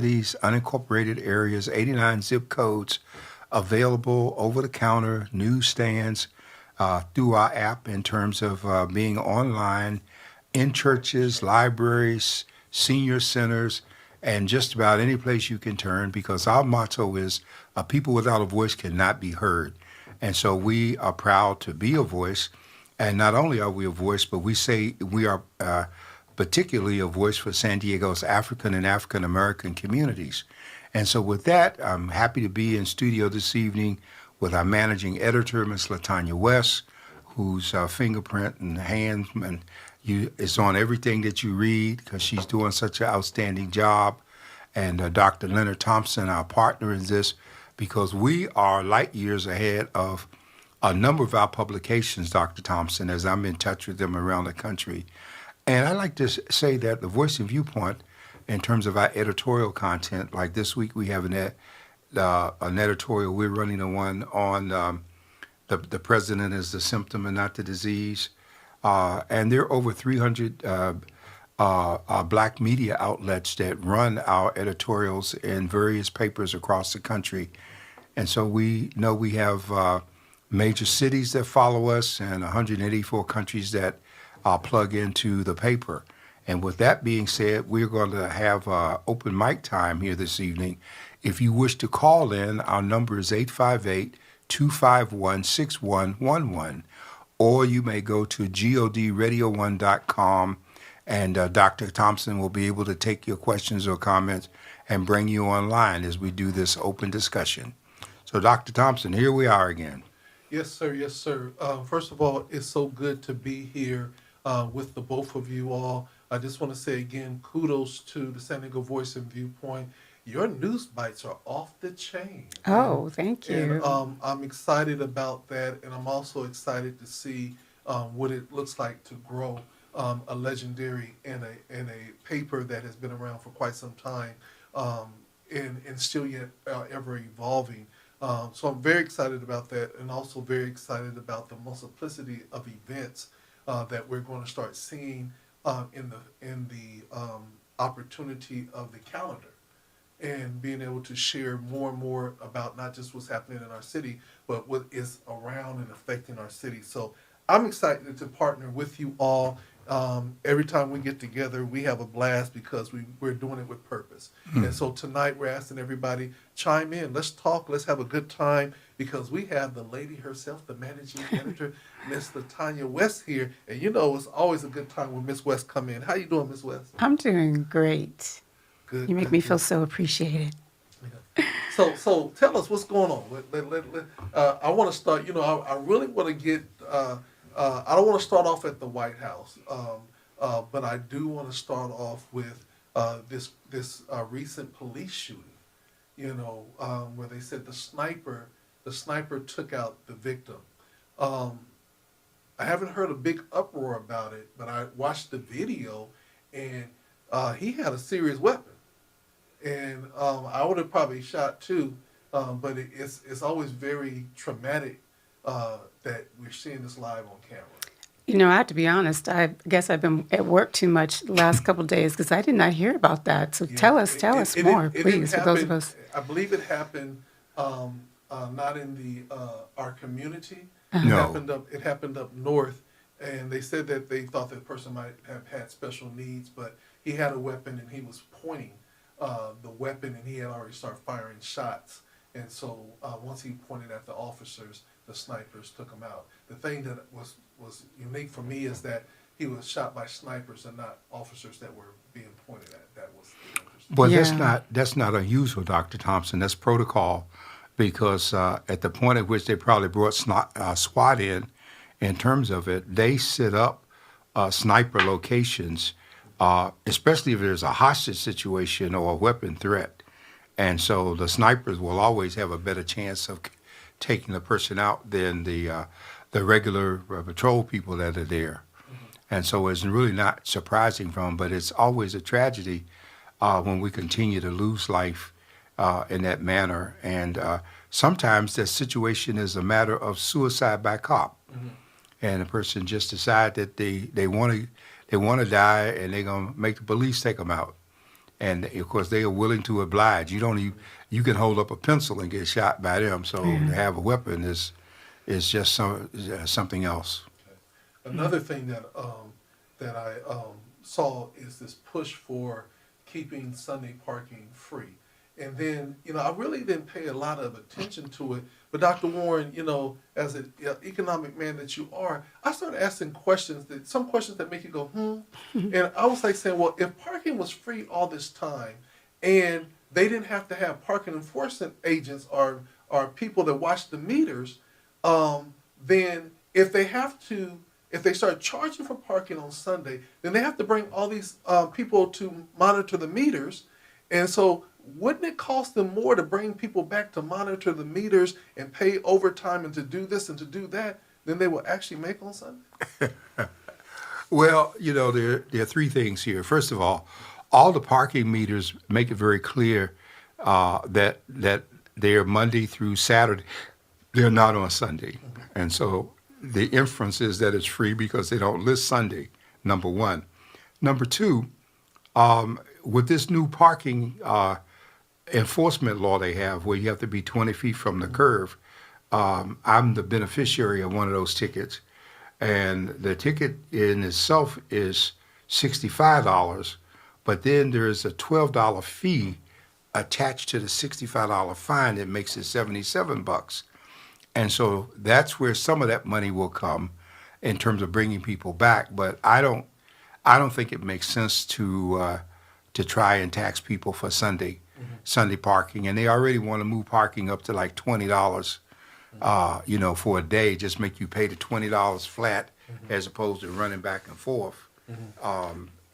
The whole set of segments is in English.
these unincorporated areas, 89 zip codes, available over the counter, newsstands, through our app in terms of being online in churches, libraries, senior centers, and just about any place you can turn because our motto is a people without a voice cannot be heard. And so we are proud to be a voice. And not only are we a voice, but we say we are particularly a voice for San Diego's African and African American communities. And so with that, I'm happy to be in studio this evening with our managing editor, Ms. Latanya West, whose fingerprint and hand is on everything that you read because she's doing such an outstanding job. And Dr. Leonard Thompson, our partner in this, because we are light years ahead of a number of our publications, Dr. Thompson, as I'm in touch with them around the country. And I like to say that the Voice and Viewpoint, in terms of our editorial content, like this week we have an editorial, we're running the one on the president is the symptom and not the disease. And there are over 300 black media outlets that run our editorials in various papers across the country. And so we know we have major cities that follow us and 184 countries that plug into the paper. And with that being said, we're going to have open mic time here this evening. If you wish to call in, our number is 858-251-6111, or you may go to godradio1.com, and Dr. Thompson will be able to take your questions or comments and bring you online as we do this open discussion. So, Dr. Thompson, here we are again. Yes, sir. Yes, sir. First of all, it's so good to be here with the both of you all. I just want to say again, kudos to the San Diego Voice and Viewpoint. Your news bites are off the chain. Oh, thank you. And I'm excited about that, and I'm also excited to see what it looks like to grow a legendary and a paper that has been around for quite some time, and still yet ever evolving. So I'm very excited about that, and also very excited about the multiplicity of events that we're going to start seeing in the opportunity of the calendar, and being able to share more and more about not just what's happening in our city, but what is around and affecting our city. So I'm excited to partner with you all. Every time we get together, we have a blast because we're doing it with purpose. And so tonight we're asking everybody, chime in. Let's talk. Let's have a good time because we have the lady herself, the managing editor, Miss Latanya West here. And you know, it's always a good time when Miss West come in. How you doing, Miss West? I'm doing great. Good. You make me feel so appreciated. Yeah. So tell us what's going on. I want to start. You know, I really want to get. I don't want to start off at the White House, but I do want to start off with this recent police shooting. You know, where they said the sniper took out the victim. I haven't heard a big uproar about it, but I watched the video, and he had a serious weapon, and I would have probably shot too, but it's always very traumatic that we're seeing this live on camera. You know, I have to be honest. I guess I've been at work too much the last couple of days because I did not hear about that. So tell us more, please, for those of us. I believe it happened not in our community. No. It happened up north, and they said that they thought that person might have had special needs, but he had a weapon and he was pointing the weapon, and he had already started firing shots. And so once he pointed at the officers, the snipers took him out. The thing that was unique for me is that he was shot by snipers and not officers that were being pointed at. That was interesting. Well, Yeah. that's not unusual, Dr. Thompson. That's protocol because at the point at which they probably brought SWAT in terms of it, they set up sniper locations, especially if there's a hostage situation or a weapon threat. And so the snipers will always have a better chance of taking the person out than the regular patrol people that are there. And so it's really not surprising from, but it's always a tragedy when we continue to lose life in that manner. And sometimes the situation is a matter of suicide by cop. And the person just decide that they want to die, and they're going to make the police take them out. And of course, they are willing to oblige. You can hold up a pencil and get shot by them. So to have a weapon is just something else. Another thing that I saw is this push for keeping Sunday parking free. And then, I really didn't pay a lot of attention to it. But Dr. Warren, as an economic man that you are, I started asking some questions that make you go, And I was like saying, well, if parking was free all this time and they didn't have to have parking enforcement agents or people that watch the meters, then if they start charging for parking on Sunday, then they have to bring all these people to monitor the meters. And so wouldn't it cost them more to bring people back to monitor the meters and pay overtime and to do this and to do that than they will actually make on Sunday? Well, there are three things here. First of all the parking meters make it very clear that they're Monday through Saturday. They're not on Sunday. And so the inference is that it's free because they don't list Sunday, number one. Number two, with this new parking enforcement law they have where you have to be 20 feet from the curve, I'm the beneficiary of one of those tickets. And the ticket in itself is $65, but then there's a $12 fee attached to the $65 fine that makes it $77. And so that's where some of that money will come in terms of bringing people back. But I don't think it makes sense to try and tax people for Sunday parking. And they already want to move parking up to like $20, for a day. Just make you pay the $20 flat as opposed to running back and forth.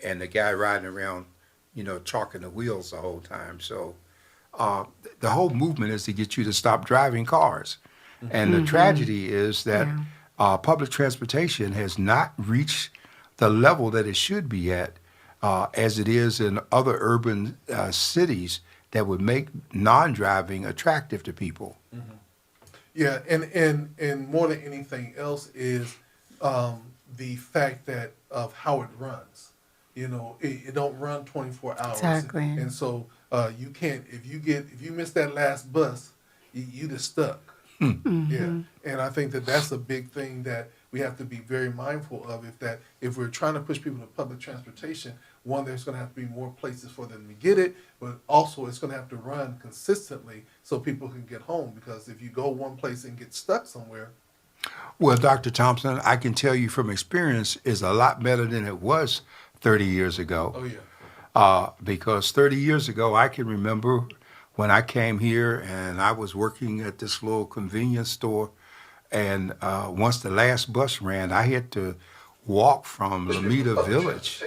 And the guy riding around, chalking the wheels the whole time. So the whole movement is to get you to stop driving cars. And the tragedy is that public transportation has not reached the level that it should be at, as it is in other urban cities that would make non-driving attractive to people. Yeah, and more than anything else is the fact that of how it runs. It don't run 24 hours. Exactly. And so you can't, if you miss that last bus, you just stuck. Yeah, and I think that that's a big thing that we have to be very mindful of. If we're trying to push people to public transportation, one, there's going to have to be more places for them to get it, but also it's going to have to run consistently so people can get home. Because if you go one place and get stuck somewhere. Well, Dr. Thompson, I can tell you from experience, is a lot better than it was 30 years ago. Oh yeah. Because 30 years ago, I can remember when I came here and I was working at this little convenience store, and once the last bus ran, I had to walk from Lameda Village,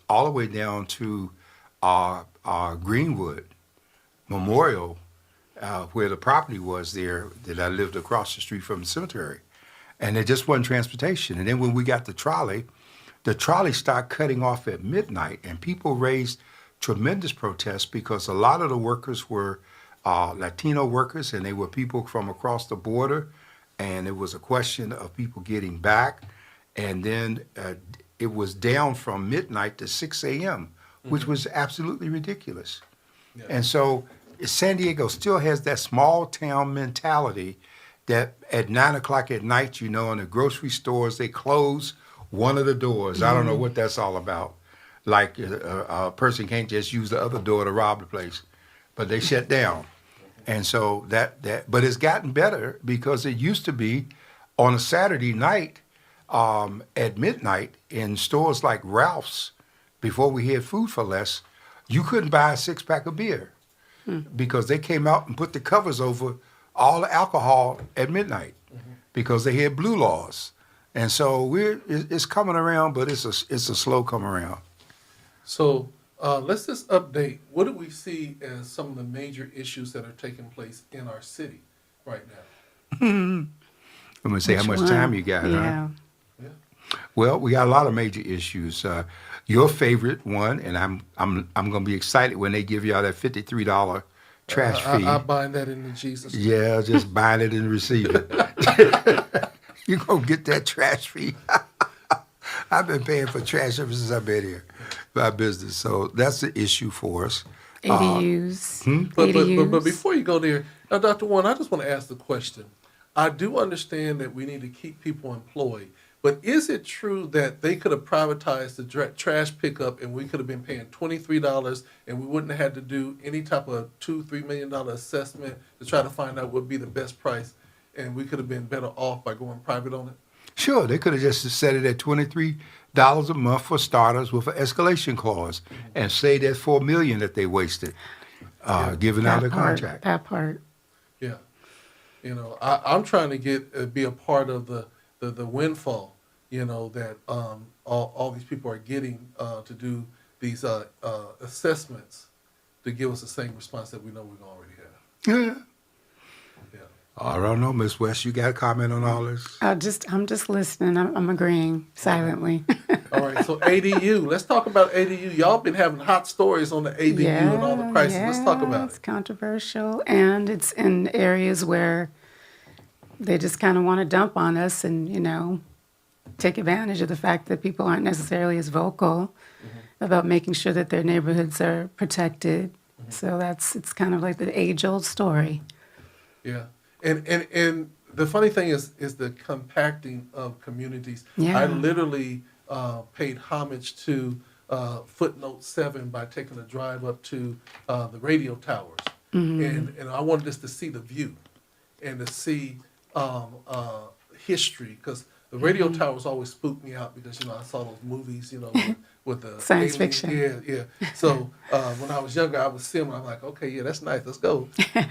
all the way down to Greenwood Memorial, where the property was there that I lived across the street from the cemetery. And there just wasn't transportation. And then when we got the trolley started cutting off at midnight, and people raised tremendous protests because a lot of the workers were Latino workers, and they were people from across the border, and it was a question of people getting back. And then it was down from midnight to 6 a.m., which was absolutely ridiculous. Yeah. And so San Diego still has that small town mentality that at 9 o'clock at night, in the grocery stores, they close one of the doors. I don't know what that's all about. Like a person can't just use the other door to rob the place, but they shut down. And so but it's gotten better because it used to be on a Saturday night at midnight in stores like Ralph's, before we had Food for Less, you couldn't buy a 6-pack of beer because they came out and put the covers over all the alcohol at midnight because they had blue laws. And so it's coming around, but it's a slow come around. So let's just update. What do we see as some of the major issues that are taking place in our city right now? I'm going to say how much time you got, huh? Yeah. Well, we got a lot of major issues. Your favorite one, and I'm going to be excited when they give y'all that $53 trash fee. I bind that into Jesus. Yeah, just bind it and receive it. You're going to get that trash fee. I've been paying for trash ever since I've been here, my business. So that's the issue for us. ADUs. But ADUs. before you go there, Dr. Warren, I just want to ask the question. I do understand that we need to keep people employed, but is it true that they could have privatized the trash pickup and we could have been paying $23 and we wouldn't have had to do any type of $2-3 million assessment to try to find out what would be the best price, and we could have been better off by going private on it? Sure, they could have just set it at $23 a month for starters with an escalation clause and say that $4 million that they wasted giving out a contract. That part. Yeah. You know, I'm trying to be a part of the windfall, you know, that all these people are getting to do these assessments to give us the same response that we know we're going to already have. Yeah. Yeah. I don't know, Miss West, you got a comment on all this? I'm just listening. I'm agreeing silently. All right, so ADU. Let's talk about ADU. Y'all been having hot stories on the ADU and all the prices. Let's talk about It's it. controversial, and it's in areas where they just kind of want to dump on us and, you know, take advantage of the fact that people aren't necessarily as vocal about making sure that their neighborhoods are protected. So it's kind of like the age-old story. Yeah, and the funny thing is the compacting of communities. Yeah. I literally paid homage to footnote 7 by taking a drive up to the radio towers, and I wanted us to see the view and to see history, because the radio towers always spooked me out because, you know, I saw those movies, you know, with the Science alien- fiction. Yeah. So when I was younger, I would see them. I'm like, okay, yeah, that's nice. Let's go.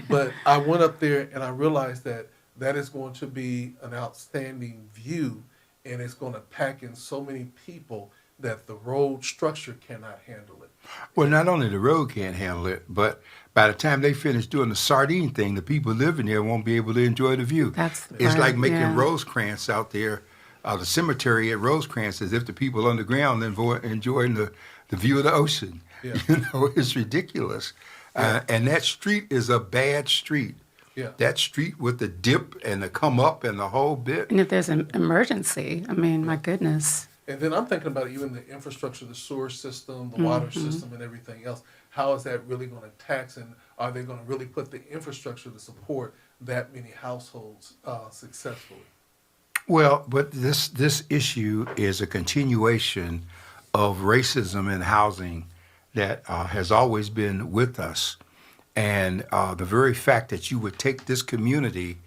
But I went up there and I realized that is going to be an outstanding view, and it's going to pack in so many people that the road structure cannot handle it. Well, not only the road can't handle it, but by the time they finish doing the sardine thing, the people living there won't be able to enjoy the view. That's the It's part, like making yeah. Rosecrans out there, the cemetery at Rosecrans, as if the people underground enjoying the view of the ocean. Yeah. You know, it's ridiculous. Yeah. And that street is a bad street. Yeah. That street with the dip and the come up and the whole bit. And if there's an emergency, I mean, my goodness. And then I'm thinking about even the infrastructure, the sewer system, the water system, and everything else. How is that really going to tax, and are they going to really put the infrastructure to support that many households successfully? Well, but this issue is a continuation of racism in housing that has always been with us. And the very fact that you would take this community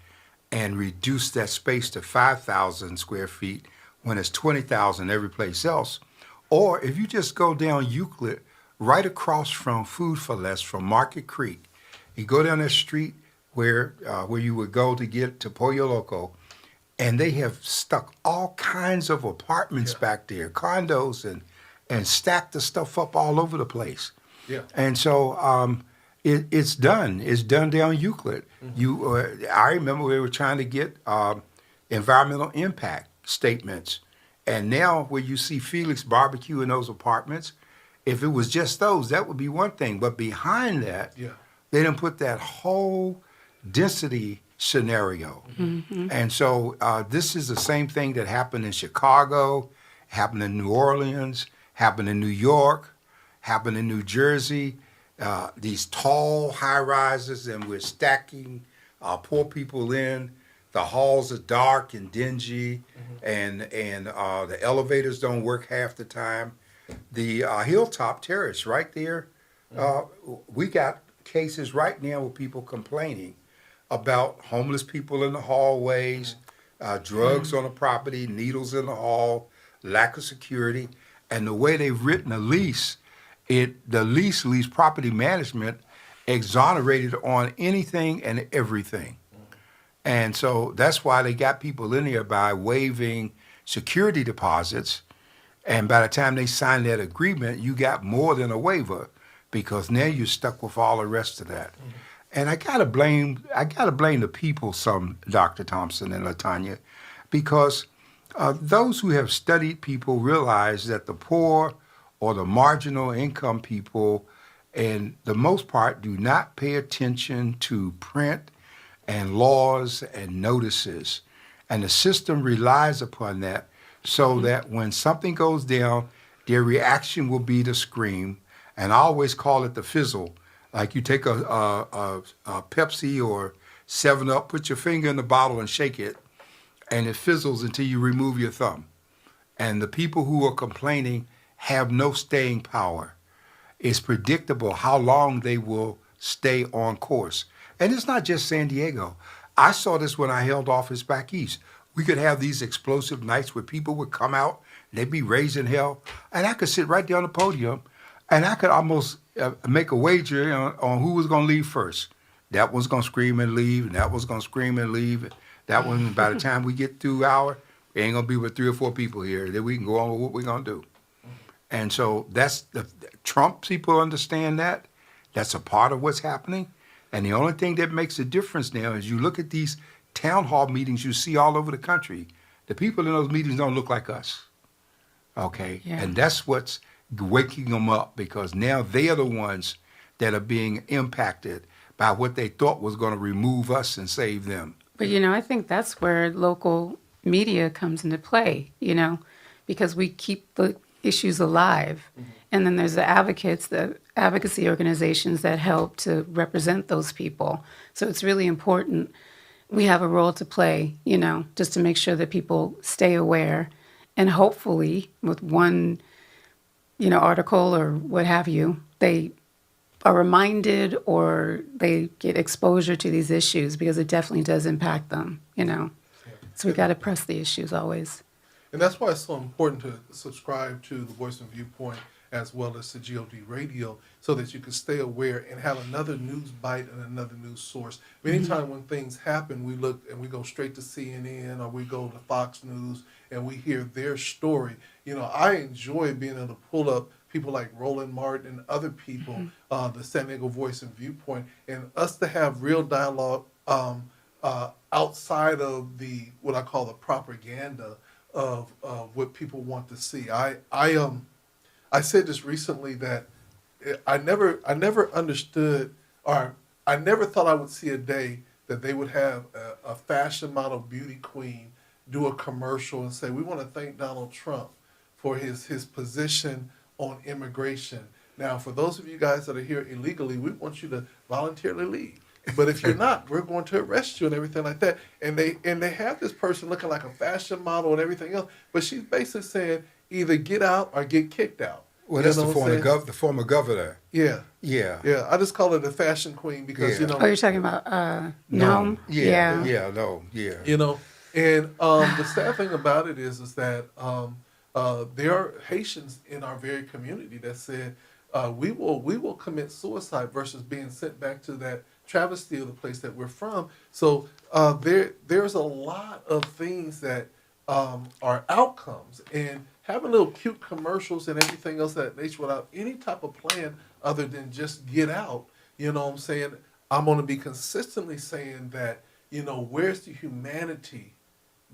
and reduce that space to 5,000 square feet when it's 20,000 every place else, or if you just go down Euclid, right across from Food for Less, from Market Creek, you go down that street where you would go to get to Pollo Loco, and they have stuck all kinds of apartments back there, condos, and stacked the stuff up all over the place. Yeah. And so it's done. It's done down Euclid. I remember we were trying to get environmental impact statements, and now where you see Felix Barbecue in those apartments, if it was just those, that would be one thing. But behind that, they didn't put that whole density scenario. And so this is the same thing that happened in Chicago, happened in New Orleans, happened in New York, happened in New Jersey. These tall high rises, and we're stacking poor people in. The halls are dark and dingy, and the elevators don't work half the time. The Hilltop Terrace right there, we got cases right now with people complaining about homeless people in the hallways, drugs on the property, needles in the hall, lack of security, and the way they've written a lease, the lease leaves property management exonerated on anything and everything. And so that's why they got people in there by waiving security deposits. And by the time they sign that agreement, you got more than a waiver, because now you're stuck with all the rest of that. And I gotta blame the people some, Dr. Thompson and Latanya, because those who have studied people realize that the poor or the marginal income people, in the most part, do not pay attention to print and laws and notices. And the system relies upon that. so that when something goes down, their reaction will be to scream. And I always call it the fizzle. Like you take a Pepsi or 7 Up, put your finger in the bottle and shake it, and it fizzles until you remove your thumb. And the people who are complaining have no staying power. It's predictable how long they will stay on course. And it's not just San Diego. I saw this when I held office back east. We could have these explosive nights where people would come out, and they'd be raising hell, and I could sit right there on the podium, and I could almost make a wager on who was going to leave first. That one's going to scream and leave, and that one's going to scream and leave. That one, by the time we get through our, it ain't going to be with 3 or 4 people here. Then we can go on with what we're going to do. And so that's the Trump people understand that. That's a part of what's happening. And the only thing that makes a difference now is you look at these town hall meetings you see all over the country. The people in those meetings don't look like us. Okay? Yeah. And that's what's waking them up, because now they are the ones that are being impacted by what they thought was going to remove us and save them. But, I think that's where local media comes into play, because we keep the issues alive. Mm-hmm. And then there's the advocates, the advocacy organizations that help to represent those people. So it's really important. We have a role to play, just to make sure that people stay aware. And hopefully with one, article or what have you, they are reminded or they get exposure to these issues, because it definitely does impact them, So we got to press the issues always. And that's why it's so important to subscribe to the Voice and Viewpoint as well as to GOD Radio, so that you can stay aware and have another news bite and another news source. Anytime when things happen, we look and we go straight to CNN or we go to Fox News and we hear their story. I enjoy being able to pull up people like Roland Martin and other people, the San Diego Voice and Viewpoint, and us to have real dialogue outside of what I call the propaganda of what people want to see. I said this recently that I never understood, or I never thought I would see a day that they would have a fashion model beauty queen do a commercial and say, we want to thank Donald Trump for his position on immigration. Now, for those of you guys that are here illegally, we want you to voluntarily leave. But if you're not, we're going to arrest you and everything like that. And they have this person looking like a fashion model and everything else, but she's basically saying either get out or get kicked out. Well, that's the former governor. Yeah. Yeah. Yeah. I just call her the fashion queen because, Oh, you're talking about Nome? Yeah. And the sad thing about it is that there are Haitians in our very community that said, we will commit suicide versus being sent back to that travesty of the place that we're from. So there's a lot of things that are outcomes, and having little cute commercials and everything else of that nature without any type of plan other than just get out. You know what I'm saying? I'm going to be consistently saying that, where's the humanity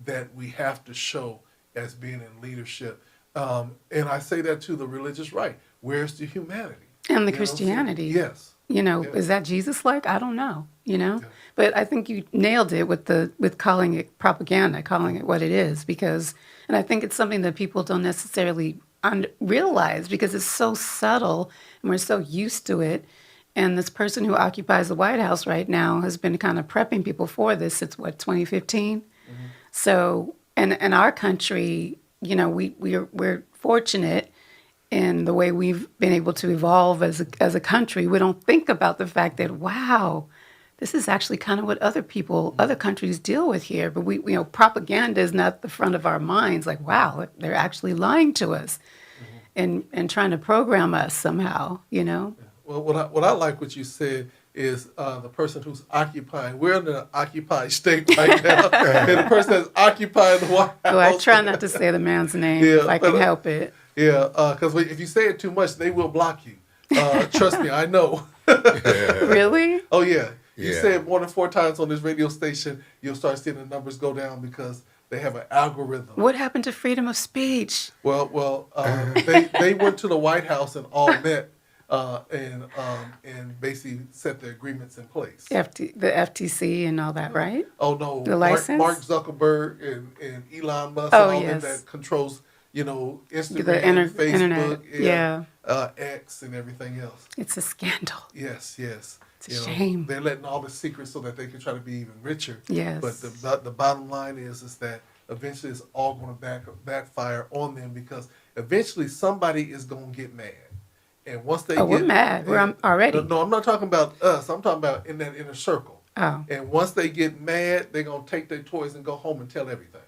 that we have to show as being in leadership? And I say that to the religious right. Where's the humanity? And the Christianity. Yes. Is that Jesus-like? I don't know, Yeah. But I think you nailed it with calling it propaganda, calling it what it is, and I think it's something that people don't necessarily realize because it's so subtle and we're so used to it. And this person who occupies the White House right now has been kind of prepping people for this since, 2015? Mm-hmm. So, and in our country, we're fortunate in the way we've been able to evolve as a country. We don't think about the fact that, wow, this is actually kind of what other countries deal with here. But propaganda is not the front of our minds. Like, wow, they're actually lying to us and trying to program us somehow, Well, what I like what you said is the person who's occupying. We're in an occupied state right now. And the person that's occupying the White House. Well, I try not to say the man's name if I can help it. Yeah, because if you say it too much, they will block you. Trust me, I know. Really? Oh, yeah. You say it more than 4 times on this radio station, you'll start seeing the numbers go down because they have an algorithm. What happened to freedom of speech? Well, they went to the White House and all met and basically set the agreements in place. The FTC and all that, right? Oh no, The Mark license? Zuckerberg and Elon Musk Oh, and all them yes. that controls, Instagram, The internet, Facebook, yeah. X, and everything else. It's a scandal. Yes, yes. It's a shame. They're letting all the secrets so that they can try to be even richer. Yes. But the bottom line is that eventually it's all going to backfire on them, because eventually somebody is going to get mad. And once they We're mad. We're already. No, I'm not talking about us. I'm talking about in that inner circle. Oh. And once they get mad, they're going to take their toys and go home and tell everything.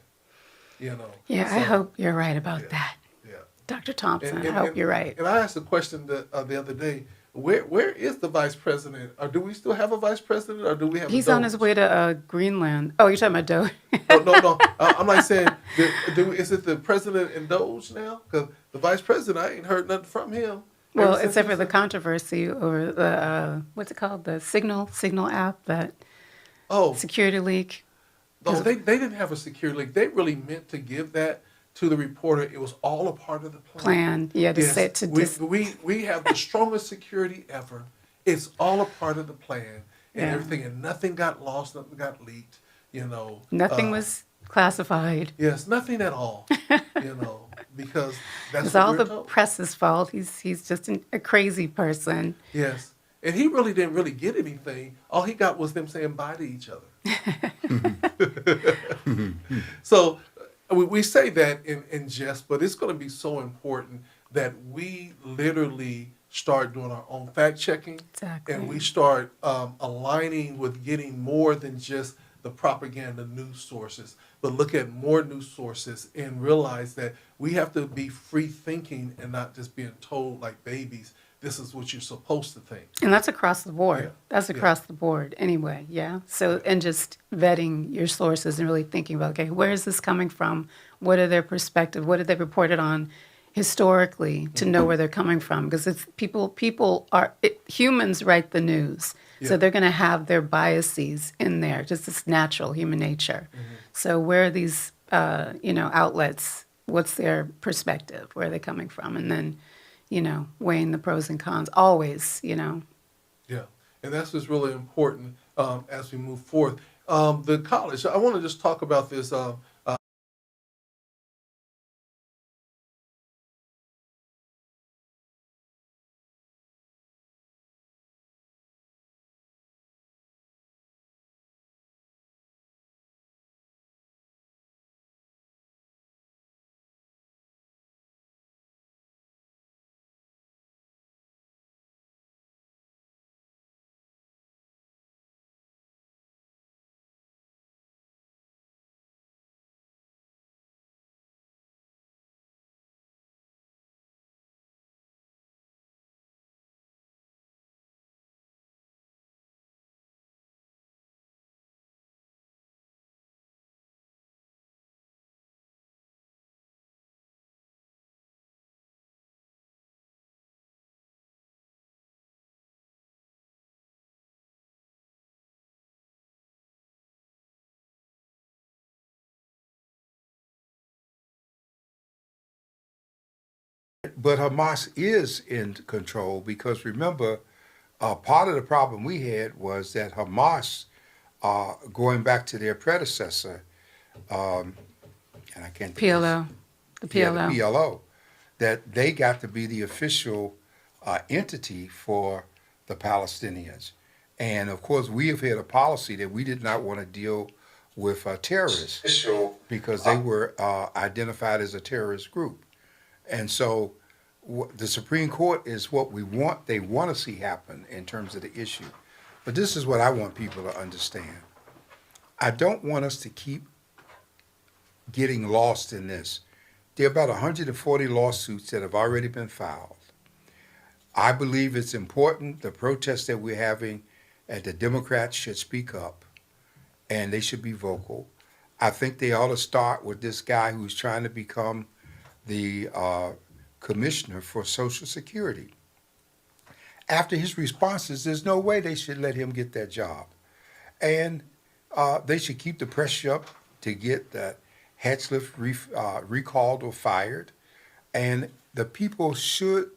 Yeah, I hope you're right about that. Yeah. Dr. Thompson, I hope you're right. And I asked a question the other day. Where is the vice president? Or do we still have a vice president, or do we have? He's a on his way to Greenland. Oh, you're talking about Doge? No. I'm like saying, is it the president and Doge now? Because the vice president, I ain't heard nothing from him. Well, except for the controversy over the what's it called, the Signal app, that security leak. No, they didn't have a security leak. They really meant to give that to the reporter. It was all a part of the plan. Yeah, we have the strongest security ever. It's all a part of the plan, and everything, and nothing got lost, nothing got leaked. Nothing was classified. Yes, nothing at all. Because that's It's what all we're the told. press's fault. He's just a crazy person. Yes, and he really didn't really get anything. All he got was them saying bye to each other. So we say that in jest, but it's going to be so important that we literally start doing our own fact checking. Exactly. And we start aligning with getting more than just the propaganda news sources, but look at more news sources and realize that we have to be free thinking and not just being told like babies, this is what you're supposed to think. And that's across the board. Yeah. That's across the board anyway, yeah? So, and just vetting your sources and really thinking about, okay, where is this coming from? What are their perspective? What did they report it on historically to know where they're coming from? Because it's humans write the news. Yeah. So they're going to have their biases in there, just this natural human nature. So where are these, outlets? What's their perspective? Where are they coming from? And then, weighing the pros and cons always, Yeah, and that's what's really important as we move forth. The college, I want to just talk about this. But Hamas is in control because remember, part of the problem we had was that Hamas, going back to their predecessor, and I can't think of PLO, the yeah, PLO. the PLO, that they got to be the official entity for the Palestinians. And of course, we have had a policy that we did not want to deal with terrorists because they were identified as a terrorist group. And so the Supreme Court is what we want, they want to see happen in terms of the issue. But this is what I want people to understand. I don't want us to keep getting lost in this. There are about 140 lawsuits that have already been filed. I believe it's important, the protests that we're having, and the Democrats should speak up, and they should be vocal. I think they ought to start with this guy who's trying to become the commissioner for Social Security. After his responses, there's no way they should let him get that job. And they should keep the pressure up to get that Hatchliff recalled or fired. And the people should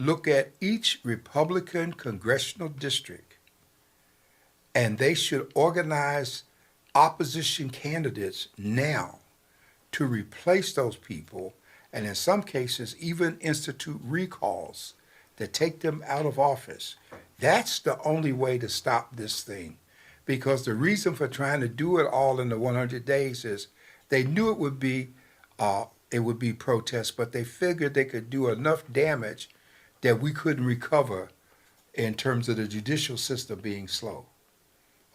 look at each Republican congressional district, and they should organize opposition candidates now to replace those people, and in some cases even institute recalls that take them out of office. That's the only way to stop this thing, because the reason for trying to do it all in the 100 days is they knew it would be protests, but they figured they could do enough damage that we couldn't recover in terms of the judicial system being slow.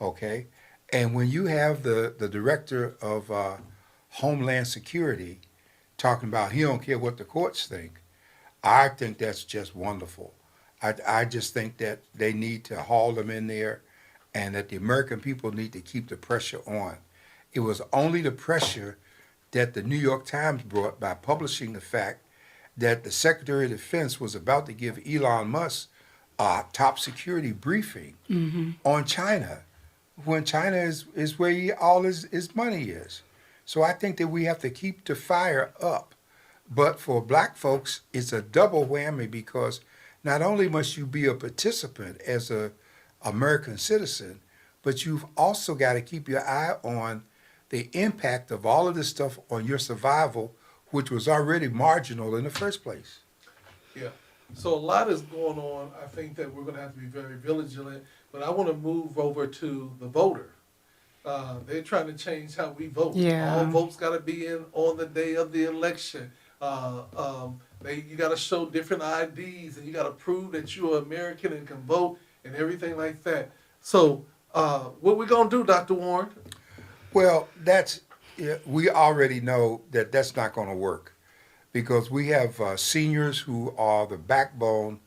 Okay? And when you have the director of Homeland Security talking about he don't care what the courts think, I think that's just wonderful. I just think that they need to haul them in there and that the American people need to keep the pressure on. It was only the pressure that the New York Times brought by publishing the fact that the Secretary of Defense was about to give Elon Musk a top security briefing on China, when China is where all his money is. So I think that we have to keep the fire up. But for black folks, it's a double whammy, because not only must you be a participant as a American citizen, but you've also got to keep your eye on the impact of all of this stuff on your survival, which was already marginal in the first place. Yeah. So a lot is going on. I think that we're going to have to be very vigilant. But I want to move over to the voter. They're trying to change how we vote. Yeah. All votes got to be in on the day of the election. You got to show different IDs, and you got to prove that you're American and can vote and everything like that. So what we going to do, Dr. Warren? Well, we already know that that's not going to work, because we have seniors who are the backbone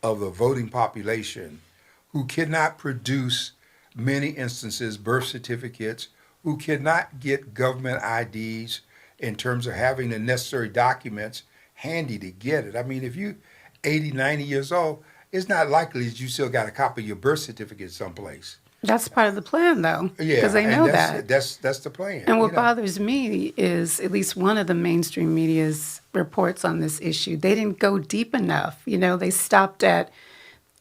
of the voting population, who cannot produce, many instances, birth certificates, who cannot get government IDs in terms of having the necessary documents handy to get it. I mean, if you're 80, 90 years old, it's not likely that you still got a copy of your birth certificate someplace. That's part of the plan, though, Yeah, because they know and that. that's the plan. And what you know. bothers me is at least one of the mainstream media's reports on this issue. They didn't go deep enough. They stopped at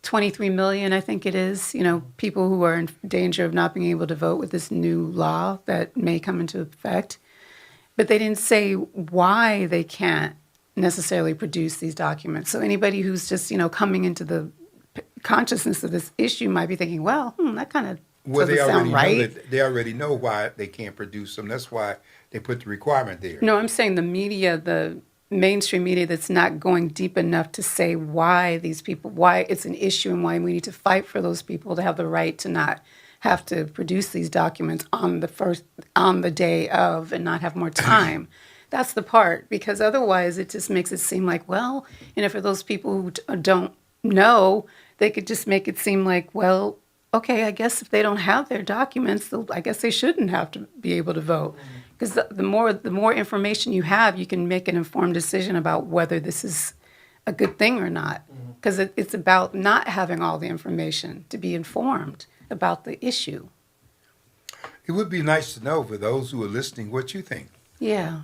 23 million, I think it is, people who are in danger of not being able to vote with this new law that may come into effect. But they didn't say why they can't necessarily produce these documents. So anybody who's just, coming into the consciousness of this issue might be thinking, well, that kind of doesn't sound right. They already know why they can't produce them. That's why they put the requirement there. No, I'm saying the media, the mainstream media that's not going deep enough to say why it's an issue and why we need to fight for those people to have the right to not have to produce these documents on the day of and not have more time. That's the part, because otherwise it just makes it seem like, well, for those people who don't know, they could just make it seem like, well, okay, I guess if they don't have their documents, I guess they shouldn't have to be able to vote. Because the more information you have, you can make an informed decision about whether this is a good thing or not. Because it's about not having all the information to be informed about the issue. It would be nice to know, for those who are listening, what you think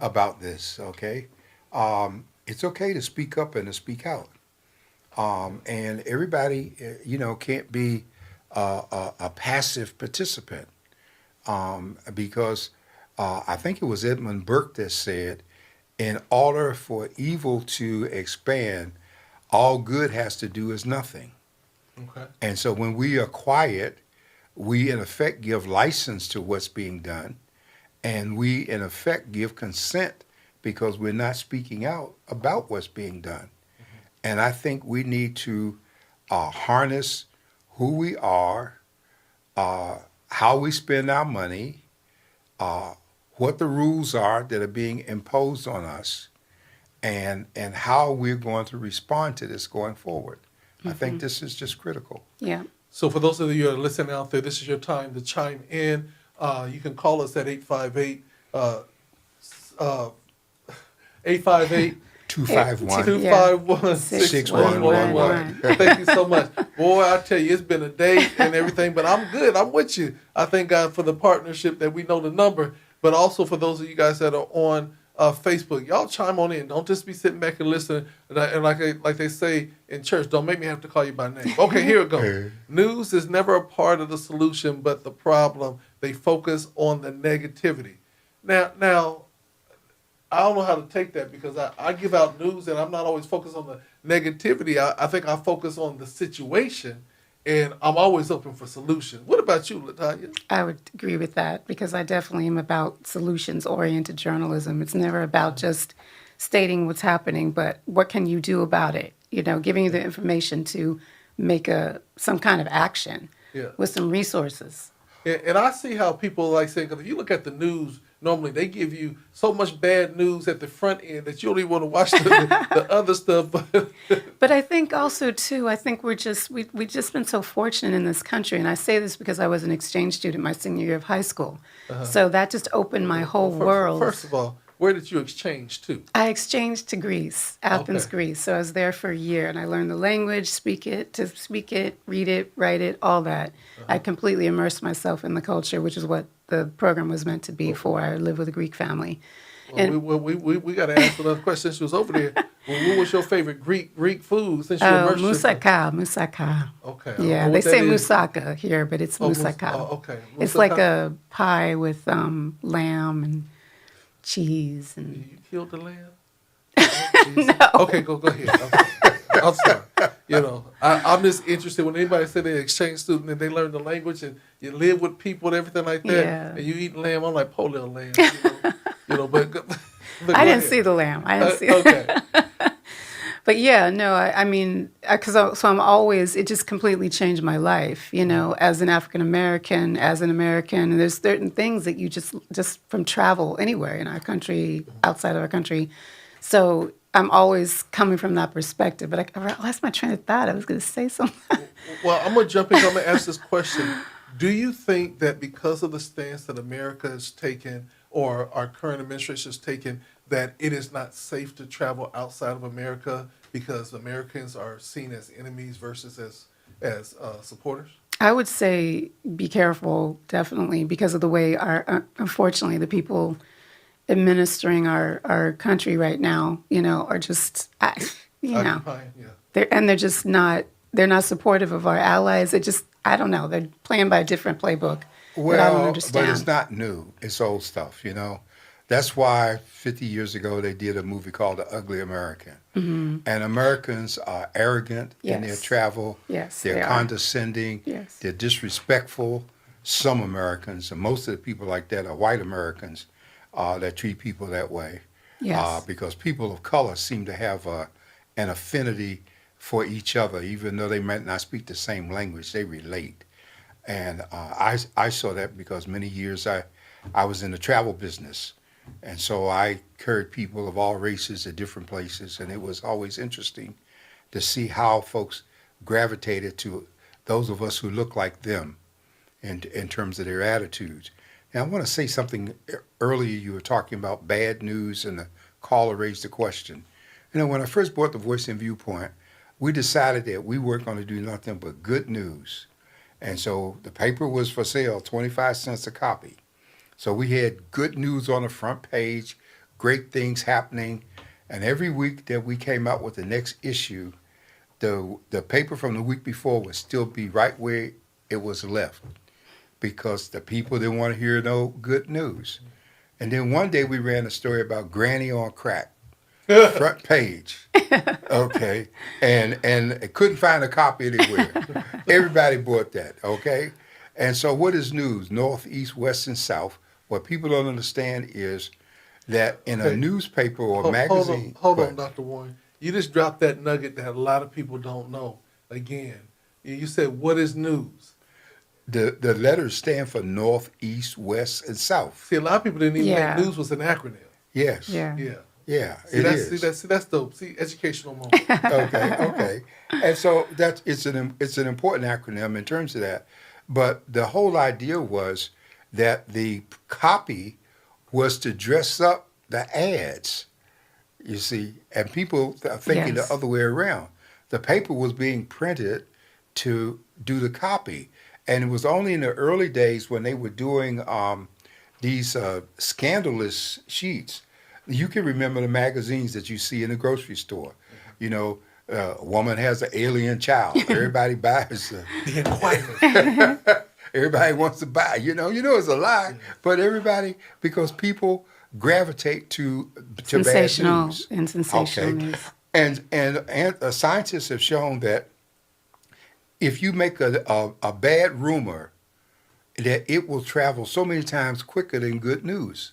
about this, okay? It's okay to speak up and to speak out. And everybody, can't be a passive participant, because I think it was Edmund Burke that said, in order for evil to expand, all good has to do is nothing. Okay. And so when we are quiet, we in effect give license to what's being done, and we in effect give consent because we're not speaking out about what's being done. And I think we need to harness who we are, how we spend our money, what the rules are that are being imposed on us, and how we're going to respond to this going forward. I think this is just critical. Yeah. So for those of you who are listening out there, this is your time to chime in. You can call us at 858 251 251 6111. Thank you so much. Boy, I tell you, it's been a day and everything, but I'm good. I'm with you. I thank God for the partnership that we know the number, but also for those of you guys that are on Facebook. Y'all chime on in. Don't just be sitting back and listening. And like they say in church, don't make me have to call you by name. Okay, here it goes. News is never a part of the solution, but the problem. They focus on the negativity. Now, I don't know how to take that because I give out news and I'm not always focused on the negativity. I think I focus on the situation, and I'm always open for solutions. What about you, Latanya? I would agree with that because I definitely am about solutions-oriented journalism. It's never about just stating what's happening, but what can you do about it? You know, giving you the information to make some kind of action with some resources. And I see how people like saying, because if you look at the news, normally they give you so much bad news at the front end that you don't even want to watch the other stuff. But I think also too, I think we've just been so fortunate in this country, and I say this because I was an exchange student my senior year of high school, so that just opened my whole world. First of all, where did you exchange to? I exchanged to Greece, Athens, Greece. So I was there for a year, and I learned the language, speak it, read it, write it, all that. I completely immersed myself in the culture, which is what the program was meant to be for. I live with a Greek family. Well, we got to ask another question since you was over there. Well, what was your favorite Greek food since you immersed yourself? Moussaka. Okay. Yeah, they say moussaka here, but it's moussaka. Okay. It's like a pie with lamb and cheese and. You killed the lamb? No. Okay, go ahead. Okay. I'm sorry. You know, I'm just interested when anybody say they're exchange student and they learn the language and you live with people and everything like that, and you eat lamb. I'm like, poor little lamb. But I didn't see the lamb. I didn't see. Okay. But yeah, no, I mean, so I'm always, it just completely changed my life, you know, as an African American, and there's certain things that you just from travel anywhere in our country, outside of our country. So I'm always coming from that perspective. But I lost my train of thought. I was going to say something. Well, I'm going to jump in. I'm going to ask this question. Do you think that because of the stance that America has taken or our current administration has taken, that it is not safe to travel outside of America because Americans are seen as enemies versus as supporters? I would say be careful, definitely, because of the way unfortunately, the people administering our country right now, you know, are just, they're just not, they're not supportive of our allies. I don't know, they're playing by a different playbook that I don't understand. But it's not new. It's old stuff, you know. That's why 50 years ago they did a movie called The Ugly American. Mm-hmm. And Americans are arrogant in their travel. Yes, they're condescending. Yes. They're disrespectful. Some Americans, and most of the people like that are white Americans that treat people that way. Yes. Because people of color seem to have an affinity for each other, even though they might not speak the same language, they relate. And I saw that because many years I was in the travel business. And so I carried people of all races at different places, and it was always interesting to see how folks gravitated to those of us who look like them in terms of their attitudes. Now, I want to say something. Earlier you were talking about bad news, and the caller raised the question. You know, when I first bought the Voice and Viewpoint, we decided that we weren't going to do nothing but good news. And so the paper was for sale, 25 cents a copy. So we had good news on the front page, great things happening, and every week that we came out with the next issue, the paper from the week before would still be right where it was left because the people didn't want to hear no good news. And then one day we ran a story about Granny on crack, front page, okay, and couldn't find a copy anywhere. Everybody bought that, okay? And so what is news? North, east, west, and south. What people don't understand is that in a newspaper or magazine... Hold on, Dr. Warren. You just dropped that nugget that a lot of people don't know. Again, you said, what is news? The letters stand for north, east, west, and south. See, a lot of people didn't even think news was an acronym. Yes. Yeah. Yeah, that's dope. See, educational moment. Okay. And so it's an important acronym in terms of that. But the whole idea was that the copy was to dress up the ads, you see, and people are thinking the other way around. The paper was being printed to do the copy. And it was only in the early days when they were doing these scandalous sheets You can remember the magazines that you see in the grocery store. You know, a woman has an alien child. Everybody buys. The Inquirer. Everybody wants to buy. You know it's a lie, but everybody because people gravitate to bad Sensational news. and sensational Okay, news. and scientists have shown that if you make a bad rumor, that it will travel so many times quicker than good news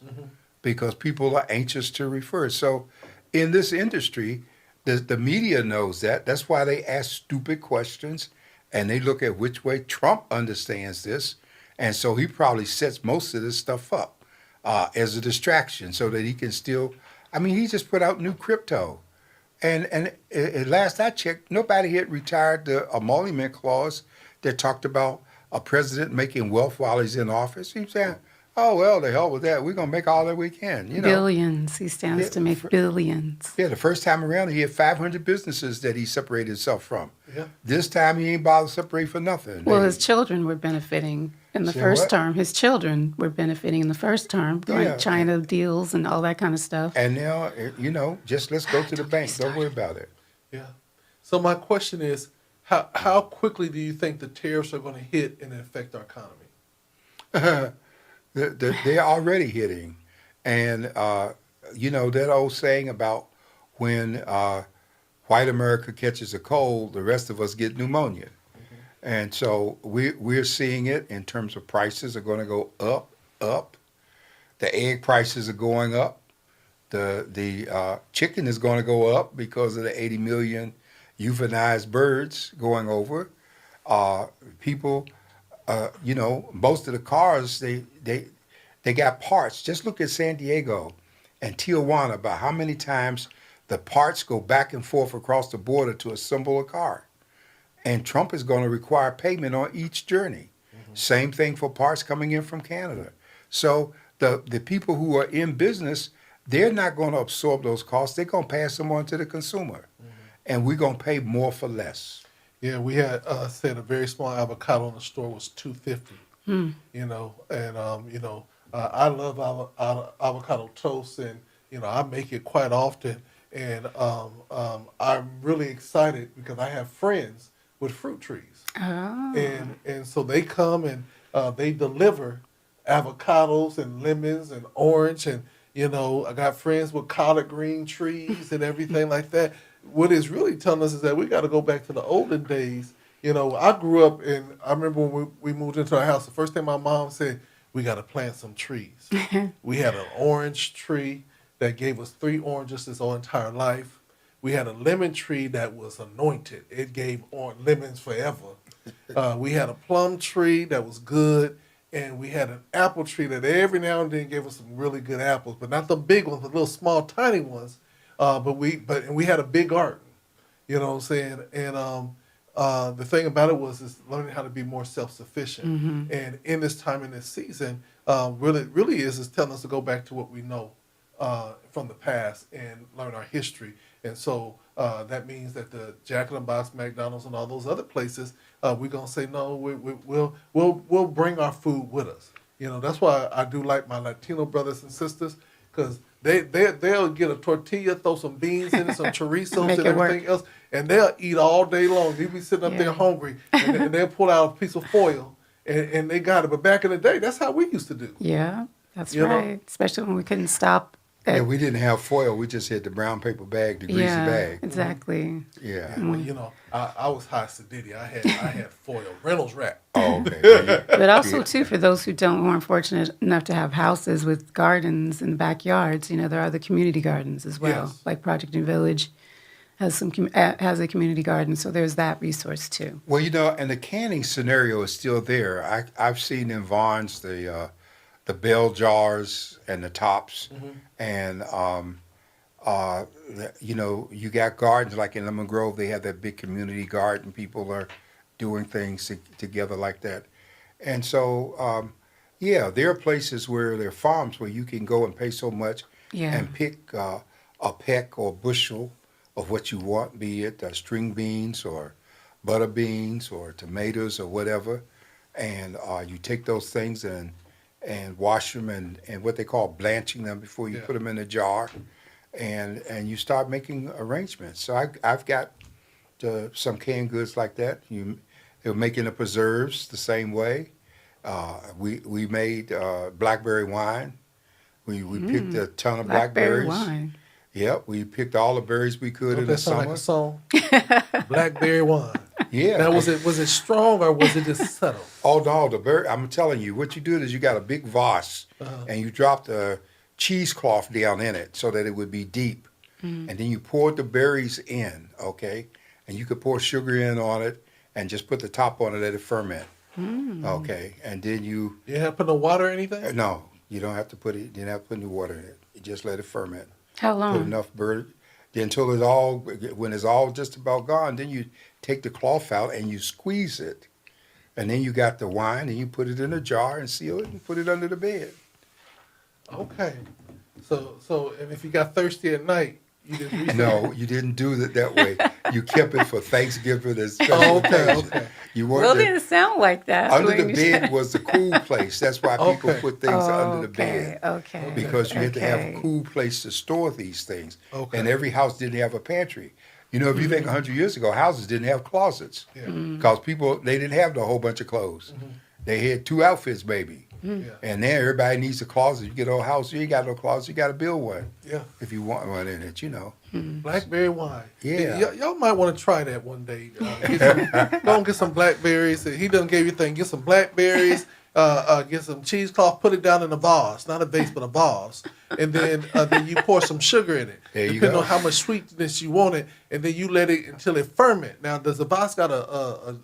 because people are anxious to refer. So in this industry, the media knows that. That's why they ask stupid questions and they look at which way Trump understands this. And so he probably sets most of this stuff up as a distraction so that he can still, I mean, he just put out new crypto. And at last I checked, nobody had retired the emolument clause that talked about a president making wealth while he's in office. He's saying, oh, well, the hell with that. We're going to make all that we can, Billions. He stands to make billions. Yeah, the first time around, he had 500 businesses that he separated himself from. Yeah. This time, he ain't bothered to separate for nothing. Well, his children were benefiting in the Say first what? term. His children were benefiting in the first term, going Yeah. China deals and all that kind of stuff. And now, just let's go to the bank. Don't worry about it. Yeah. So my question is, how quickly do you think the tariffs are going to hit and affect our economy? They're already hitting. And, that old saying about when white America catches a cold, the rest of us get pneumonia. And so we're seeing it in terms of prices are going to go up. The egg prices are going up. The chicken is going to go up because of the 80 million euthanized birds going over. People, most of the cars, they got parts. Just look at San Diego and Tijuana about how many times the parts go back and forth across the border to assemble a car. And Trump is going to require payment on each journey. Same thing for parts coming in from Canada. So the people who are in business, they're not going to absorb those costs. They're going to pass them on to the consumer. And we're going to pay more for less. Yeah, we had said a very small avocado in the store was $2.50. I love avocado toast, and I make it quite often. And I'm really excited because I have friends with fruit trees, and so they come and they deliver avocados and lemons and orange, and I got friends with collard green trees and everything like that. What it's really telling us is that we got to go back to the olden days. I grew up and I remember when we moved into our house, the first thing my mom said, we got to plant some trees. We had an orange tree that gave us 3 oranges this whole entire life. We had a lemon tree that was anointed. It gave lemons forever. We had a plum tree that was good. And we had an apple tree that every now and then gave us some really good apples, but not the big ones, the little small, tiny ones. And we had a big garden, you know what I'm saying? And the thing about it is learning how to be more self-sufficient. And in this time, in this season, really is telling us to go back to what we know from the past and learn our history. And so that means that the Jack in the Box, McDonald's, and all those other places, we're gonna say no. We'll bring our food with us. That's why I do like my Latino brothers and sisters, because they'll get a tortilla, throw some beans in it, some chorizos Make and it everything work. else, and they'll eat all day long. They'll be sitting up there hungry, and they'll pull out a piece of foil, and they got it. But back in the day, that's how we used to do. Yeah, that's You know? right. Especially when we couldn't stop. Yeah, we didn't have foil. We just had the brown paper bag, the greasy bag. Exactly. Yeah. Well, I was high sedity. I had foil, Reynolds wrap. Oh, okay. But also, too, for those who aren't fortunate enough to have houses with gardens in the backyards, there are the community gardens as well. Yes. Like Project New Village has has a community garden, so there's that resource too. Well, and the canning scenario is still there. I've seen in Vaughn's the bell jars and the tops, and you got gardens like in Lemon Grove. They have that big community garden. People are doing things together like that, and so there are places where there are farms where you can go and pay so much and pick a peck or bushel of what you want, be it string beans or butter beans or tomatoes or whatever, and you take those things and wash them and what they call blanching them before you Yeah. put them in a jar, and you start making arrangements. So I've got some canned goods like that. They're making the preserves the same way. We made blackberry wine. We picked a ton of Blackberry blackberries. wine. Yep, we picked all the berries we could Don't in the that sound like summer. a song? Blackberry wine. Yeah. Now, was it strong or was it just subtle? Oh no, the berry. I'm telling you, what you do is you got a big vase, and you drop the cheesecloth down in it so that it would be deep, and then you pour the berries in. Okay, and you could pour sugar in on it, and just put the top on it, let it ferment. Okay, and then you You have to put no water or anything? no, you don't have to put it. You don't have to put any water in it. You just let it ferment. How Put long? enough berry until it's all when it's all just about gone. Then you take the cloth out and you squeeze it, and then you got the wine and you put it in a jar and seal it and put it under the bed. Okay. So and if you got thirsty at night, you didn't reset. No, you didn't do it that way. You kept it for Thanksgiving and special Oh, okay, occasions. okay. You Well, weren't it didn't sound like that. under the when you bed was the cool place. That's why people Okay. put things under the Okay, bed. okay. Because you had to have a Okay. cool place to store these things. Okay. And every house didn't have a pantry. You know, if you think 100 years ago, houses didn't have closets. Yeah. Because people, they didn't have a whole bunch of clothes. They had 2 outfits, maybe. Yeah. And now everybody needs a closet. You get a house, you ain't got no closet, you got to build one. Yeah. If you want one in it, you know. Blackberry wine. Yeah. Y'all might want to try that one day. Go and get some blackberries. He done gave you a thing. Get some blackberries. Get some cheesecloth. Put it down in a vase, not a vase, but a vase. And then you pour some sugar in it. There you depending go. on how much sweetness you want it, and then you let it until it ferment. Now, does the vase got a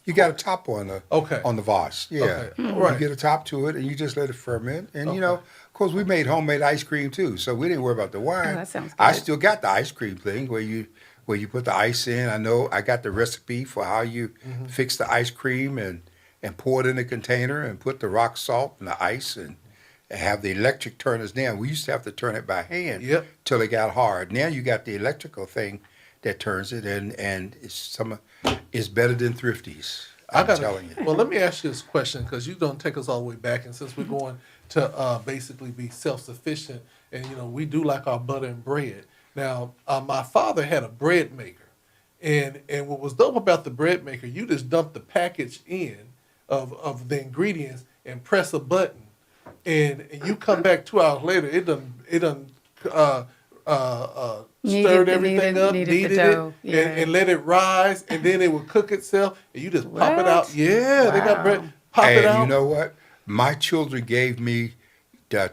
You got a top on the Okay. on the vase. Yeah. Okay. Right. You get a top to it and you just let it ferment. And Okay. you know, of course we made homemade ice cream too. So we didn't worry about the wine. Oh, that sounds I good. still got the ice cream thing where you put the ice in. I know I got the recipe for how you fix the ice cream and pour it in a container and put the rock salt and the ice and have the electric turners down. We used to have to turn it by hand Yep. till it got hard. Now you got the electrical thing that turns it and it's better than Thrifty's. I'm telling you. Well, let me ask you this question because you're going to take us all the way back. And since we're going to basically be self-sufficient, and, you know, we do like our butter and bread. Now, my father had a bread maker. And what was dope about the bread maker, you just dump the package in of the ingredients and press a button. And you come back 2 hours later, it done stirred everything up, kneaded the kneaded dough, it, yeah. and let it rise, and then it would cook itself, and you just pop it out. What? Yeah, they got Wow. bread. Pop it And out. you know what? My children gave me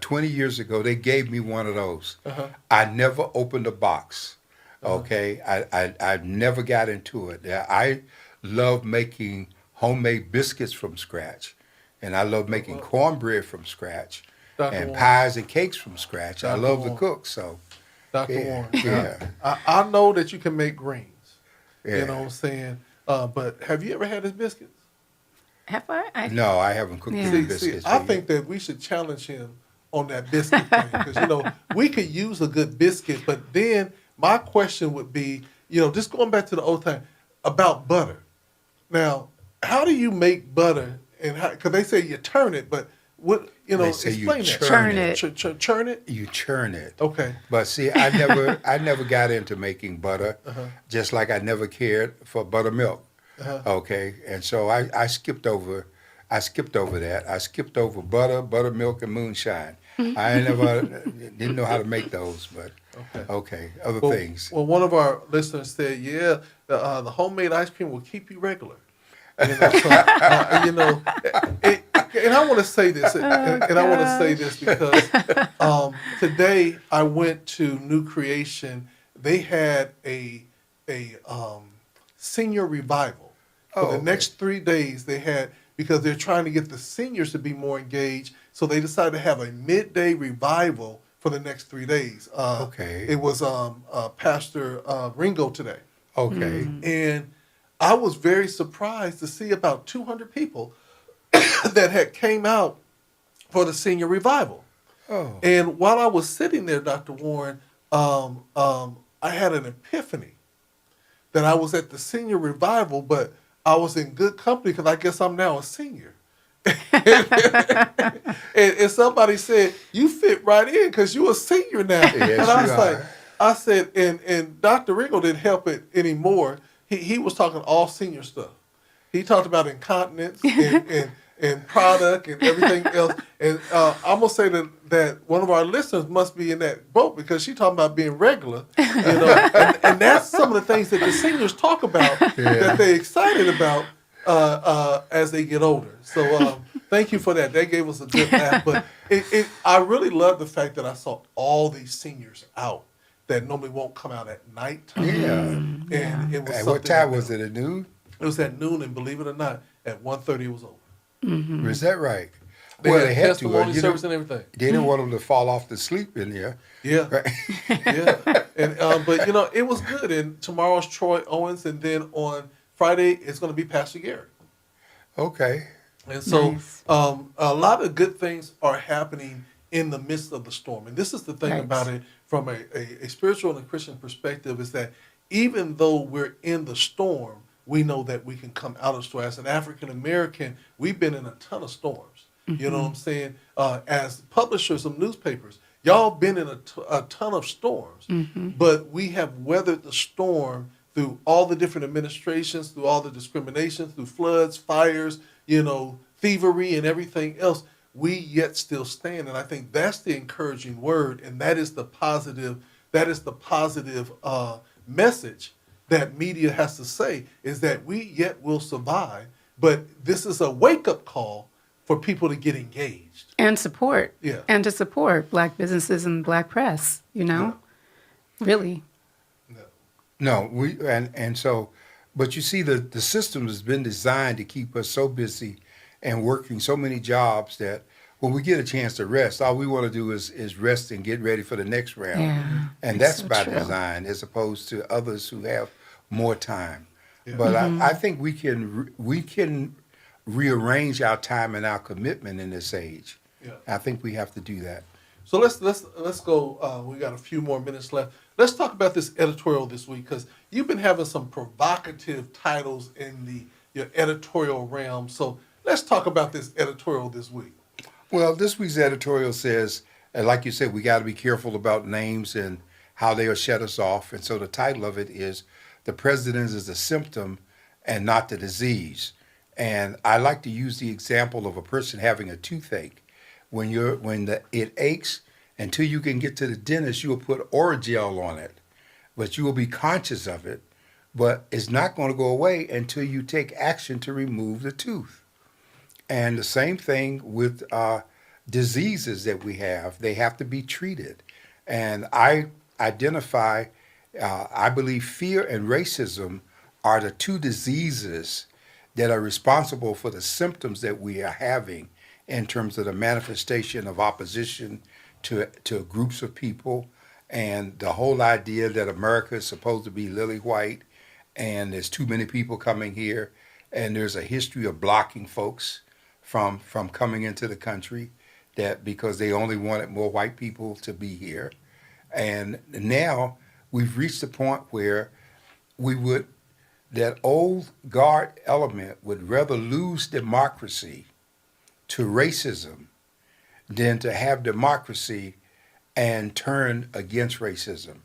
20 years ago. They gave me one of those. Uh-huh. I never opened a box. Okay, I never got into it. I love making homemade biscuits from scratch, and I love making cornbread from scratch, Dr. and Warren. pies and cakes from scratch. I Dr. love to Warren. cook, so Dr. yeah, Warren. yeah. I know that you can make greens. Yeah. You know what I'm saying? But have you ever had his biscuits? Have I? No, I haven't cooked Yeah. any See, biscuits. I for you. think that we should challenge him on that biscuit thing because you know we could use a good biscuit, but then my question would be, you know, just going back to the old time about butter. Now, how do you make butter? And because they say you turn it, but what you know? They say you Explain that. churn it. Churn it. you churn it. Okay. But see, I never got into making butter, just like I never cared for buttermilk. Okay, and so I skipped over that. I skipped over buttermilk, and moonshine. I didn't know how to make those, but okay, other things. Well, one of our listeners said, "Yeah, the homemade ice cream will keep you regular." You know, so, you know, and I want to say this, and I want to say this because today I went to New Creation. They had a senior revival for the okay. next 3 days. They had because they're trying to get the seniors to be more engaged, so they decided to have a midday revival for the next 3 days. Okay. It was Pastor Ringo today. Okay. And I was very surprised to see about 200 people that had came out for the senior revival. Oh. And while I was sitting there, Dr. Warren, I had an epiphany that I was at the senior revival, but I was in good company because I guess I'm now a senior. And somebody said, you fit right in because you're a senior now. Yes, and I was you like, are. I said, and Dr. Ringo didn't help it anymore. He was talking all senior stuff. He talked about incontinence and product and everything else. And I'm gonna say that one of our listeners must be in that boat because she talking about being regular, and that's some of the things that the seniors talk about that they're excited about as they get older. So thank you for that. That gave us a good laugh. But I really love the fact that I saw all these seniors out that normally won't come out at nighttime. Yeah. And it was At something what time that- was it? At noon? It was at noon, and believe it or not, at 1:30 it was over. Is that right? They well, had they had to. testimony You service know, and everything. they didn't want them to fall off to sleep in there. Yeah, Right? yeah. And but it was good. And tomorrow's Troy Owens, and then on Friday it's going to be Pastor Gary. Okay. And so Nice. a lot of good things are happening in the midst of the storm. And this is the thing Right. about it from a spiritual and a Christian perspective is that even though we're in the storm, we know that we can come out of the storm. As an African American, we've been in a ton of storms. You know what I'm saying? As publishers of newspapers, y'all been in a ton of storms, but we have weathered the storm through all the different administrations, through all the discriminations, through floods, fires, thievery and everything else. We yet still stand, and I think that's the encouraging word, and that is the positive. That is the positive message that media has to say is that we yet will survive. But this is a wake up call for people to get engaged. And support. Yeah. And to support Black businesses and Black press, Really. No, and so, but you see, the system has been designed to keep us so busy and working so many jobs that when we get a chance to rest, all we want to do is rest and get ready for the next round. Yeah. And it's that's so by true. design, as opposed to others who have more time. Yeah. But I think we can rearrange our time and our commitment in this age. Yeah. I think we have to do that. So let's go. We got a few more minutes left. Let's talk about this editorial this week because you've been having some provocative titles in your editorial realm. So let's talk about this editorial this week. Well, this week's editorial says, and like you said, we got to be careful about names and how they'll shut us off. And so the title of it is "The President is a Symptom and Not the Disease." And I like to use the example of a person having a toothache. When it aches, until you can get to the dentist, you'll put Oragel on it, but you will be conscious of it. But it's not going to go away until you take action to remove the tooth. And the same thing with diseases that we have; they have to be treated. And I identify, I believe, fear and racism are the two diseases that are responsible for the symptoms that we are having in terms of the manifestation of opposition to groups of people, and the whole idea that America is supposed to be lily white, and there's too many people coming here, and there's a history of blocking folks from coming into the country, that because they only wanted more white people to be here. And now we've reached a point where that old guard element would rather lose democracy to racism than to have democracy and turn against racism.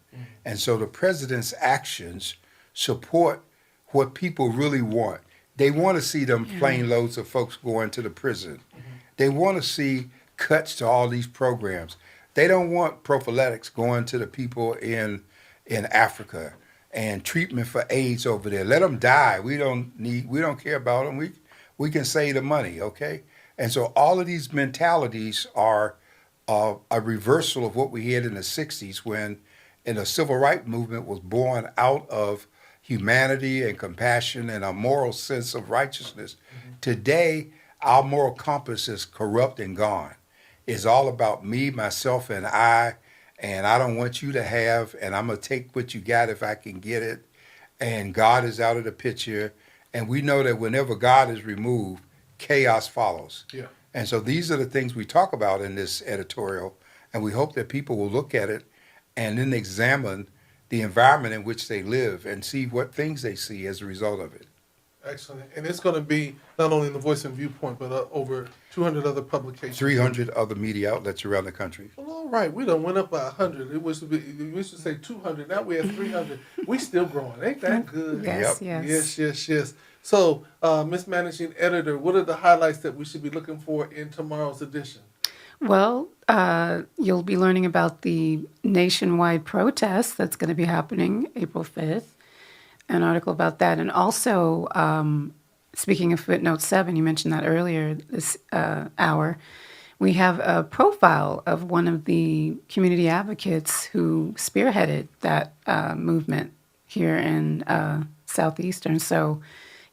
And so the president's actions support what people really want. They want to see them plane loads of folks going to the prison. They want to see cuts to all these programs. They don't want prophylactics going to the people in Africa and treatment for AIDS over there. Let them die. We don't care about them. We can save the money, okay? And so all of these mentalities are a reversal of what we had in the 60s when the civil rights movement was born out of humanity and compassion and a moral sense of righteousness. Today, our moral compass is corrupt and gone. It's all about me, myself, and I don't want you to have, and I'm going to take what you got if I can get it. And God is out of the picture. And we know that whenever God is removed, chaos follows. Yeah. And so these are the things we talk about in this editorial, and we hope that people will look at it and then examine the environment in which they live and see what things they see as a result of it. Excellent. And it's going to be not only in the Voice and Viewpoint, but over 200 other publications. 300 other media outlets around the country. Well, all right. We done went up by 100. We should say 200. Now we have 300. We still growing. Ain't that good? Yes, Yep. Yes. So, Miss Managing Editor, what are the highlights that we should be looking for in tomorrow's edition? Well, you'll be learning about the nationwide protest that's going to be happening April 5th, an article about that. And also, speaking of footnote 7, you mentioned that earlier this hour, we have a profile of one of the community advocates who spearheaded that movement here in Southeastern. So,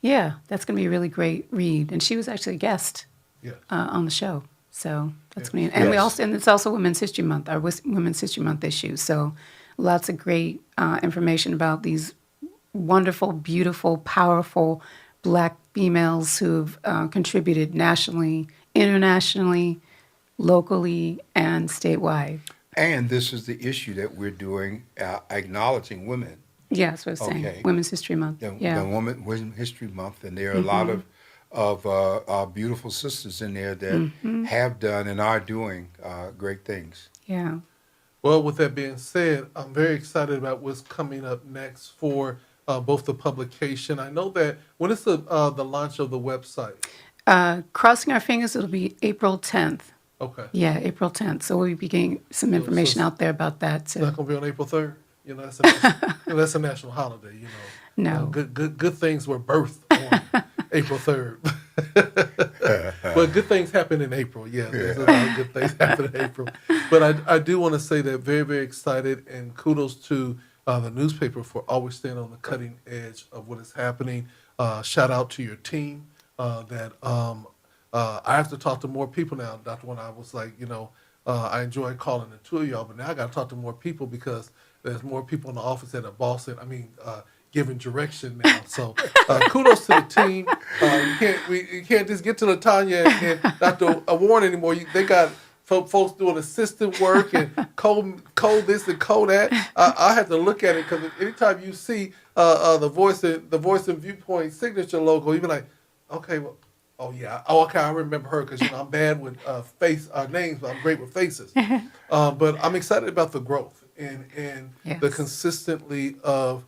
yeah, that's going to be a really great read. And she was actually a guest Yeah. on the show. So that's going to be, Yes. and we also, and it's also Women's History Month, our Women's History Month issue. So lots of great information about these wonderful, beautiful, powerful Black females who've contributed nationally, internationally, locally, and statewide. And this is the issue that we're doing, acknowledging women. Yeah, that's what I was saying. Okay. Women's History Month. The Yeah. Women's History Month, and there are a lot of beautiful sisters in there that have done and are doing great things. Yeah. Well, with that being said, I'm very excited about what's coming up next for both the publication. I know that when is the launch of the website? Crossing our fingers, it'll be April 10th. Okay. Yeah, April 10th. So we'll be getting some So information it's out there about that It's too. not going to be on April 3rd. You know, that's a national holiday. You know, No. good things were birthed on April 3rd. But good things happen in April. Yeah, there's a lot of good things happen in April. But I do want to say that very, very excited, and kudos to the newspaper for always staying on the cutting edge of what is happening. Shout out to your team. I have to talk to more people now. Dr. One, I was like, I enjoy calling the two of y'all, but now I got to talk to more people because there's more people in the office that are bossing. Giving direction now. So kudos to the team. You can't just get to Latanya and Dr. Warren anymore. They got folks doing assistant work and code this and code that. I have to look at it because anytime you see the voice and Viewpoint signature logo, you be like, okay, well, oh yeah, okay, I remember her because I'm bad with names, but I'm great with faces. But I'm excited about the growth and Yes. the consistently of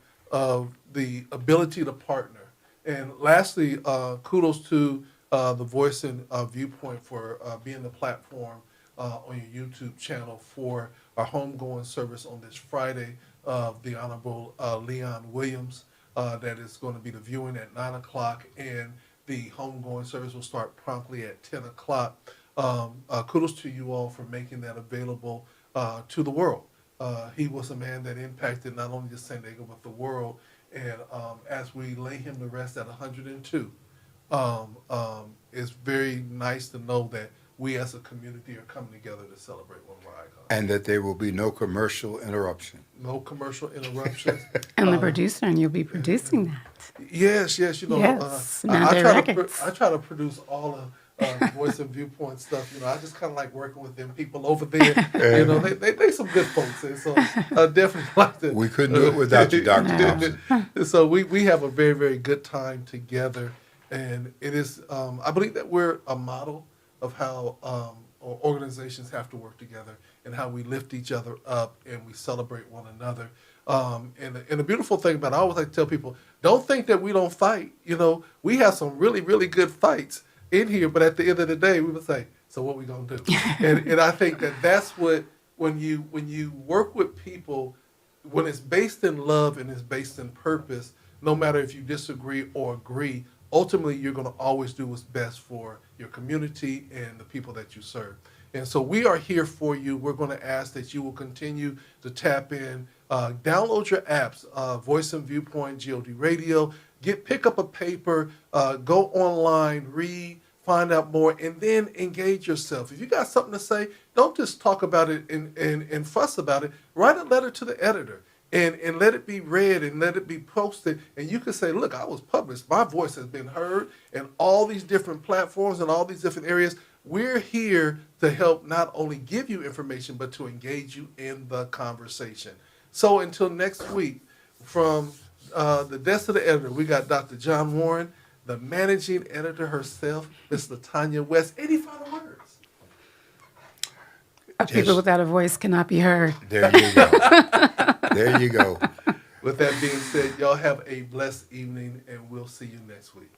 the ability to partner. And lastly, kudos to the Voice and Viewpoint for being the platform on your YouTube channel for our homegoing service on this Friday of the Honorable Leon Williams. That is going to be the viewing at 9 o'clock, and the homegoing service will start promptly at 10 o'clock. Kudos to you all for making that available to the world. He was a man that impacted not only just San Diego, but the world. And as we lay him to rest at 102, it's very nice to know that we as a community are coming together to celebrate one of our icons. And that there will be no commercial interruption. No commercial interruptions. And the producer, and you'll be producing that. Yes. Yes, I Mandate Records. try to produce all of Voice and Viewpoint stuff. I just kind of like working with them people over there. They some good folks. And so I definitely like to. We couldn't do it without you, Dr. Thompson. So we have a very, very good time together. And it is, I believe that we're a model of how organizations have to work together and how we lift each other up and we celebrate one another. And the beautiful thing about it, I always like to tell people, don't think that we don't fight. We have some really, really good fights in here, but at the end of the day, we would say, so what we gonna do? and I think that that's what, when you work with people, when it's based in love and it's based in purpose, no matter if you disagree or agree, ultimately you're going to always do what's best for your community and the people that you serve. And so we are here for you. We're going to ask that you will continue to tap in, download your apps, Voice and Viewpoint, GOD Radio, pick up a paper, go online, read, find out more, and then engage yourself. If you got something to say, don't just talk about it and fuss about it. Write a letter to the editor. And let it be read and let it be posted. And you can say, look, I was published. My voice has been heard in all these different platforms and all these different areas. We're here to help not only give you information, but to engage you in the conversation. So until next week, from the desk of the editor, we got Dr. John Warren, the managing editor herself, Miss Latanya West. Any final words? People without a voice cannot be heard. There you go. There you go. With that being said, y'all have a blessed evening, and we'll see you next week.